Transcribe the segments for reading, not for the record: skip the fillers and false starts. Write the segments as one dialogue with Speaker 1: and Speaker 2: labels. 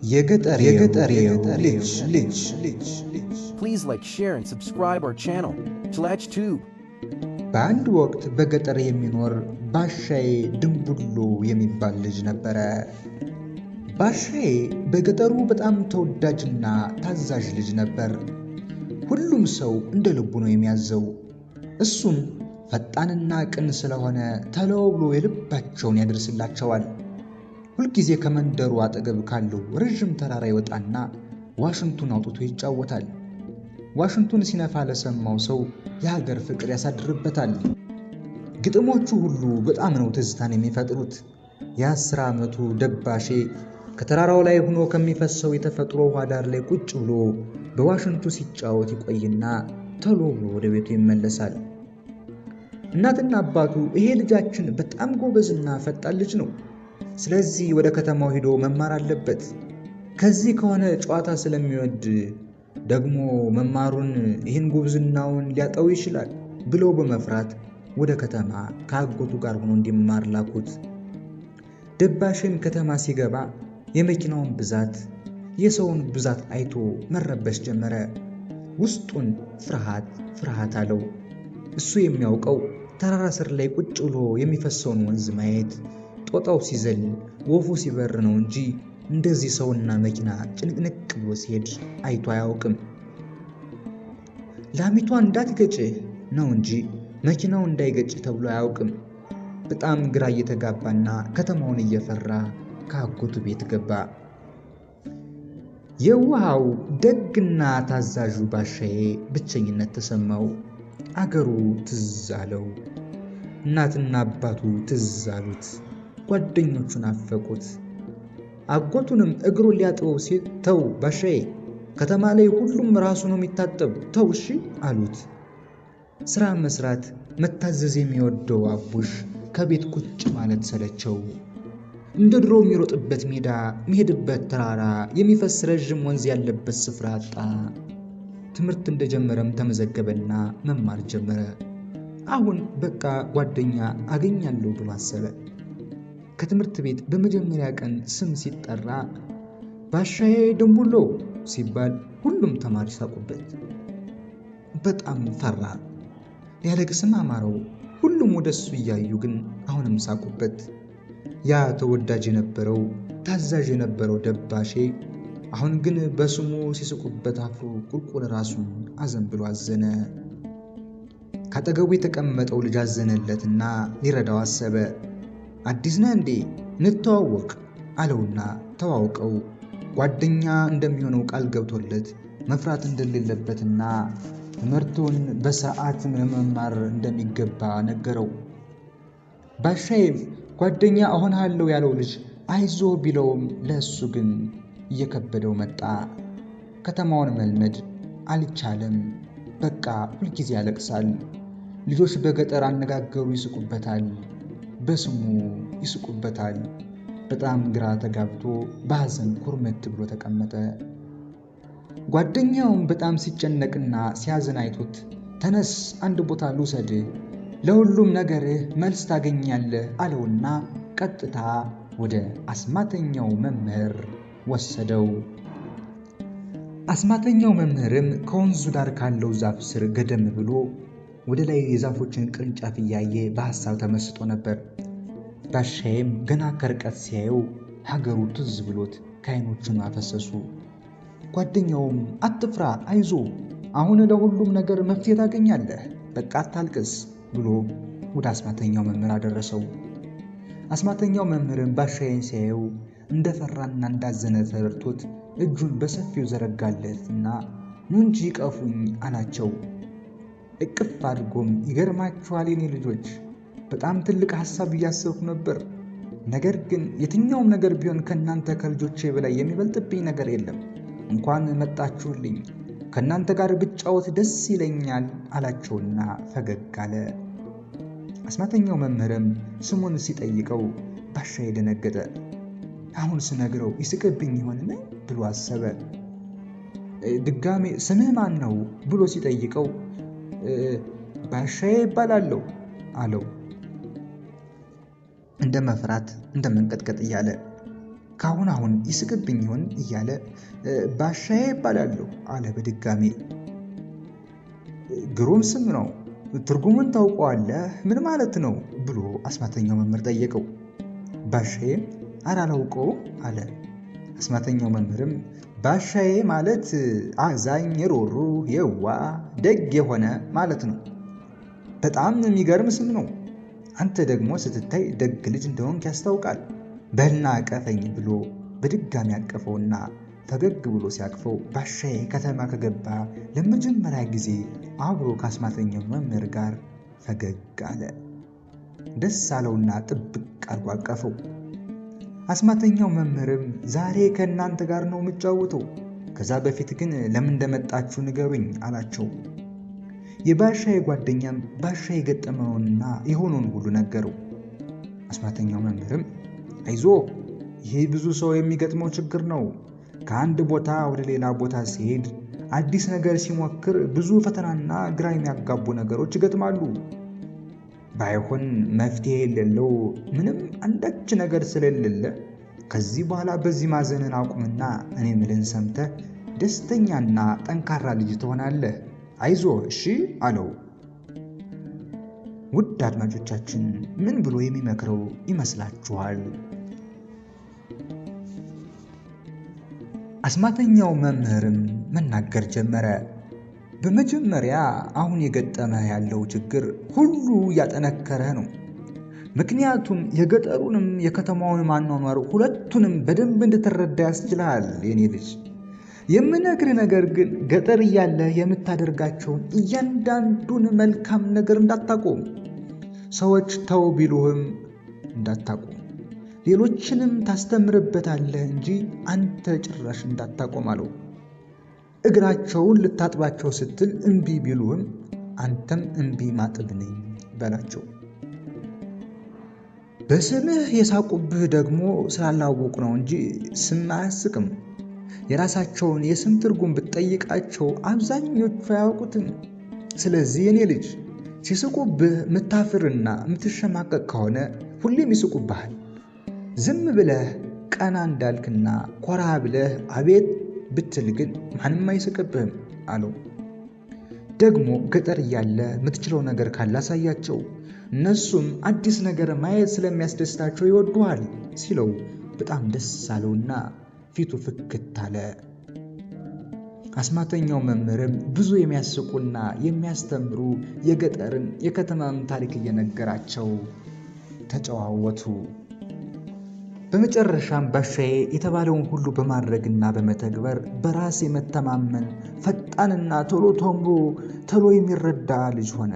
Speaker 1: የገጠሬው ልጅ
Speaker 2: Please like, share, and subscribe our channel, Chlatch Tube.
Speaker 1: በአንድ ወቅት በገጠር የሚኖር ባሻዬ ድንቡሎ የሚባል ልጅ ነበረ። ባሻዬ በገጠሩ በጣም ተወዳጅና ታዛዥ ልጅ ነበር። ሁሉም ሰው እንደ ልቡ ነው የሚያዘው። እሱም ፈጣንና ቅን ስለሆነ ተለው ብሎ የልባቸውን ያደርስላቸዋል። ሁልጊዜ ከመንደሩ አጠገብ ካለው ረዥም ተራራ ይወጣና ዋሽንቱን አውጥቶ ይጫወታል። ዋሽንቱን ሲነፋ ለሰማው ሰው የሀገር ፍቅር ያሳድርበታል። ግጥሞቹ ሁሉ በጣም ነው ትዝታን የሚፈጥሩት። የ10 ዓመቱ ደባሼ ከተራራው ላይ ሆኖ ከሚፈሰው የተፈጥሮ ውሃ ዳር ላይ ቁጭ ብሎ በዋሽንቱ ሲጫወት ይቆይና ተሎ ብሎ ወደ ቤቱ ይመለሳል። እናትና አባቱ ይሄ ልጃችን በጣም ጎበዝና ፈጣን ልጅ ነው፣ ስለዚህ ወደ ከተማው ሄዶ መማር አለበት፣ ከዚህ ከሆነ ጨዋታ ስለሚወድ ደግሞ መማሩን ይህን ጉብዝናውን ሊያጠው ይችላል ብለው በመፍራት ወደ ከተማ ከአጎቱ ጋር ሆኖ እንዲማር ላኩት። ደባሼም ከተማ ሲገባ የመኪናውን ብዛት፣ የሰውን ብዛት አይቶ መረበሽ ጀመረ። ውስጡን ፍርሃት አለው። እሱ የሚያውቀው ተራራ ስር ላይ ቁጭ ብሎ የሚፈሰውን ወንዝ ማየት፣ ጦጣው ሲዘል፣ ወፉ ሲበር ነው እንጂ እንደዚህ ሰውና መኪና ጭንቅንቅ ብሎ ሲሄድ አይቶ አያውቅም። ላሚቷ እንዳትገጭ ነው እንጂ መኪናው እንዳይገጭ ተብሎ አያውቅም። በጣም ግራ እየተጋባና ከተማውን እየፈራ ከአጎቱ ቤት ገባ። የዋሃው ደግና ታዛዡ ባሻዬ ብቸኝነት ተሰማው። አገሩ ትዝ አለው። እናትና አባቱ ትዝ አሉት። ጓደኞቹን አፈቁት። አጎቱንም እግሩን ሊያጥበው ሲል ተው ባሻዬ፣ ከተማ ላይ ሁሉም ራሱ ነው የሚታጠብ፣ ተው እሺ አሉት። ስራ መስራት መታዘዝ የሚወደው አቡሽ ከቤት ቁጭ ማለት ሰለቸው። እንደ ድሮ የሚሮጥበት ሜዳ፣ የሚሄድበት ተራራ፣ የሚፈስ ረዥም ወንዝ ያለበት ስፍራ አጣ። ትምህርት እንደጀመረም ተመዘገበና መማር ጀመረ። አሁን በቃ ጓደኛ አገኛለሁ ብሎ አሰበ። ከትምህርት ቤት በመጀመሪያ ቀን ስም ሲጠራ ባሻዬ ድንቡሎ ሲባል ሁሉም ተማሪ ሳቁበት። በጣም ፈራ። ሊያለቅስም አማረው። ሁሉም ወደሱ እያዩ ግን አሁንም ሳቁበት። ያ ተወዳጅ የነበረው ታዛዥ የነበረው ደባሼ አሁን ግን በስሙ ሲስቁበት አፍሮ ቁልቁል ራሱን አዘንብሎ አዘነ። ካጠገቡ የተቀመጠው ልጅ አዘነለትና ሊረዳው አሰበ። አዲስ ነህ እንዴ? እንተዋወቅ አለውና ተዋውቀው ጓደኛ እንደሚሆነው ቃል ገብቶለት መፍራት እንደሌለበትና ትምህርቱን በሰዓት መማር እንደሚገባ ነገረው። ባሻዬም ጓደኛ እሆንሃለሁ ያለው ልጅ አይዞ ቢለውም ለእሱ ግን እየከበደው መጣ። ከተማውን መልመድ አልቻለም። በቃ ሁልጊዜ ያለቅሳል። ልጆች በገጠር አነጋገሩ ይስቁበታል፣ በስሙ ይስቁበታል። በጣም ግራ ተጋብቶ በሐዘን ኩርምት ብሎ ተቀመጠ። ጓደኛውም በጣም ሲጨነቅና ሲያዝን አይቶት ተነስ አንድ ቦታ ልውሰድ፣ ለሁሉም ነገርህ መልስ ታገኛለህ አለውና ቀጥታ ወደ አስማተኛው መምህር ወሰደው። አስማተኛው መምህርም ከወንዙ ዳር ካለው ዛፍ ስር ገደም ብሎ ወደ ላይ የዛፎችን ቅርንጫፍ እያየ በሐሳብ ተመስጦ ነበር። ባሻዬም ገና ከርቀት ሲያየው ሀገሩ ትዝ ብሎት ከዓይኖቹን አፈሰሱ። ጓደኛውም አትፍራ፣ አይዞ፣ አሁን ለሁሉም ነገር መፍትሄ ታገኛለህ፣ በቃ አታልቅስ ብሎ ወደ አስማተኛው መምህር አደረሰው። አስማተኛው መምህርም ባሻዬን ሲያየው እንደፈራና እንዳዘነ ተረድቶት እጁን በሰፊው ዘረጋለትና ኑ እንጂ ቀፉኝ አላቸው። እቅፍ አድርጎም ይገርማችኋል የኔ ልጆች፣ በጣም ትልቅ ሐሳብ እያሰብኩ ነበር። ነገር ግን የትኛውም ነገር ቢሆን ከእናንተ ከልጆቼ በላይ የሚበልጥብኝ ነገር የለም። እንኳን መጣችሁልኝ፣ ከእናንተ ጋር ብጫወት ደስ ይለኛል አላቸውና ፈገግ አለ። አስማተኛው መምህርም ስሙን ሲጠይቀው ባሻዬ ደነገጠ። አሁን ስነግረው ይስቅብኝ ይሆንን ብሎ አሰበ። ድጋሜ ስምህ ማን ነው ብሎ ሲጠይቀው ባሻዬ ይባላለሁ አለው፣ እንደ መፍራት እንደ መንቀጥቀጥ እያለ። ካሁን ይስቅብኝ ይሆን እያለ ባሻዬ እባላለሁ አለ በድጋሚ። ግሩም ስም ነው፣ ትርጉሙን ታውቀዋለህ? ምን ማለት ነው ብሎ አስማተኛው መምህር ጠየቀው። ባሻዬ አላውቀውም አለ። አስማተኛው መምህርም ባሻዬ ማለት አዛኝ፣ ሩህሩህ፣ የዋህ፣ ደግ የሆነ ማለት ነው። በጣም የሚገርም ስም ነው። አንተ ደግሞ ስትታይ ደግ ልጅ እንደሆንክ ያስታውቃል። በልና አቀፈኝ ብሎ በድጋሚ አቀፈውና ፈገግ ብሎ ሲያቅፈው ባሻዬ ከተማ ከገባ ለመጀመሪያ ጊዜ አብሮ ከአስማተኛው መምህር ጋር ፈገግ አለ። ደስ አለውና ጥብቅ አድርጎ አቀፈው። አስማተኛው መምህርም ዛሬ ከእናንተ ጋር ነው የምጫወተው፣ ከዛ በፊት ግን ለምን እንደመጣችሁ ንገሩኝ አላቸው። የባሻዬ ጓደኛም ባሻዬ የገጠመውንና የሆነውን ሁሉ ነገረው። አስማተኛው መምህርም አይዞ፣ ይህ ብዙ ሰው የሚገጥመው ችግር ነው። ከአንድ ቦታ ወደ ሌላ ቦታ ሲሄድ አዲስ ነገር ሲሞክር ብዙ ፈተናና ግራ የሚያጋቡ ነገሮች ይገጥማሉ። ባይሆን መፍትሄ የሌለው ምንም አንዳች ነገር ስለሌለ ከዚህ በኋላ በዚህ ማዘንን አቁምና እኔ ምልን ሰምተህ ደስተኛና ጠንካራ ልጅ ትሆናለህ። አይዞ እሺ አለው። ውድ አድማጮቻችን ምን ብሎ የሚመክረው ይመስላችኋል? አስማተኛው መምህርም መናገር ጀመረ። በመጀመሪያ አሁን የገጠመህ ያለው ችግር ሁሉ እያጠነከረህ ነው። ምክንያቱም የገጠሩንም የከተማውን አኗኗር ሁለቱንም በደንብ እንድትረዳ ያስችልሃል። የኔ ልጅ የምነግርህ ነገር ግን ገጠር እያለህ የምታደርጋቸውን እያንዳንዱን መልካም ነገር እንዳታቆም፣ ሰዎች ተው ቢሉህም እንዳታቆም፣ ሌሎችንም ታስተምርበታለህ እንጂ አንተ ጭራሽ እንዳታቆም አለው። እግራቸውን ልታጥባቸው ስትል እምቢ ቢሉህም አንተም እምቢ ማጥብ ነኝ በላቸው። በስምህ የሳቁብህ ደግሞ ስላላወቁ ነው እንጂ ስም አያስቅም። የራሳቸውን የስም ትርጉም ብትጠይቃቸው አብዛኞቹ አያውቁትም። ስለዚህ የኔ ልጅ ሲስቁብህ ምታፍርና ምትሸማቀቅ ከሆነ ሁሌም ይስቁብሃል። ዝም ብለህ ቀና እንዳልክና ኮራ ብለህ አቤት ብትል ግን ማንም አይስቅብህም አለው። ደግሞ ገጠር እያለ የምትችለው ነገር ካላሳያቸው እነሱም አዲስ ነገር ማየት ስለሚያስደስታቸው ይወዱሃል ሲለው በጣም ደስ አለውና ፊቱ ፍክት አለ። አስማተኛው መምህርም ብዙ የሚያስቁና የሚያስተምሩ የገጠርን የከተማም ታሪክ እየነገራቸው ተጨዋወቱ። በመጨረሻም ባሻዬ የተባለውን ሁሉ በማድረግና በመተግበር በራስ የመተማመን ፈጣንና ቶሎ የሚረዳ ልጅ ሆነ።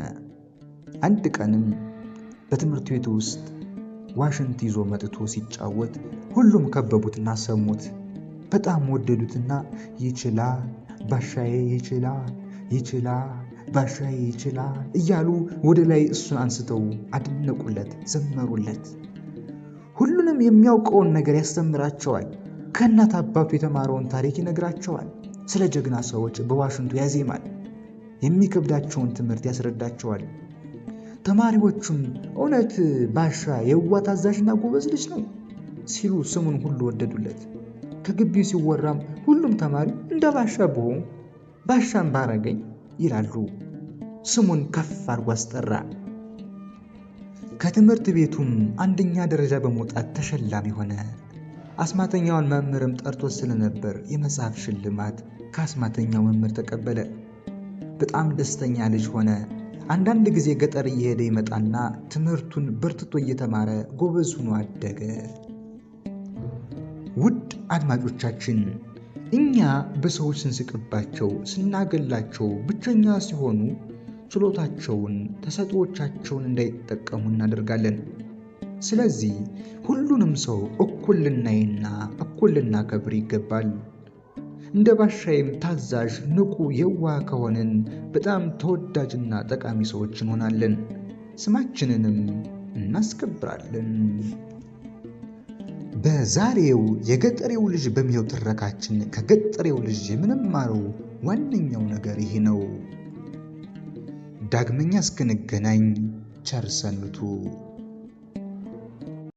Speaker 1: አንድ ቀንም በትምህርት ቤት ውስጥ ዋሽንት ይዞ መጥቶ ሲጫወት ሁሉም ከበቡትና ሰሙት። በጣም ወደዱትና ይችላል ባሻዬ ይችላል ባሻዬ ይችላል እያሉ ወደ ላይ እሱን አንስተው አደነቁለት፣ ዘመሩለት። ሁሉንም የሚያውቀውን ነገር ያስተምራቸዋል። ከእናት አባቱ የተማረውን ታሪክ ይነግራቸዋል። ስለ ጀግና ሰዎች በዋሽንቱ ያዜማል። የሚከብዳቸውን ትምህርት ያስረዳቸዋል። ተማሪዎቹም እውነት ባሻ የዋህ ታዛዥና ጎበዝ ልጅ ነው ሲሉ ስሙን ሁሉ ወደዱለት። ከግቢው ሲወራም ሁሉም ተማሪ እንደ ባሻ ብሆን ባሻን ባረገኝ ይላሉ። ስሙን ከፍ አድርጎ አስጠራ። ከትምህርት ቤቱም አንደኛ ደረጃ በመውጣት ተሸላሚ ሆነ። አስማተኛውን መምህርም ጠርቶት ስለነበር የመጽሐፍ ሽልማት ከአስማተኛው መምህር ተቀበለ። በጣም ደስተኛ ልጅ ሆነ። አንዳንድ ጊዜ ገጠር እየሄደ ይመጣና ትምህርቱን በርትቶ እየተማረ ጎበዝ ሆኖ አደገ። ውድ አድማጮቻችን እኛ በሰዎች ስንስቅባቸው፣ ስናገላቸው ብቸኛ ሲሆኑ ችሎታቸውን፣ ተሰጥኦቻቸውን እንዳይጠቀሙ እናደርጋለን። ስለዚህ ሁሉንም ሰው እኩል ልናይና እኩል ልናከብር ይገባል። እንደ ባሻዬም ታዛዥ፣ ንቁ፣ የዋህ ከሆንን በጣም ተወዳጅና ጠቃሚ ሰዎች እንሆናለን። ስማችንንም እናስከብራለን። በዛሬው የገጠሬው ልጅ በሚለው ትረካችን ከገጠሬው ልጅ የምንማረው ዋነኛው ነገር ይህ ነው። ዳግመኛ እስክንገናኝ ቸር ሰንብቱ።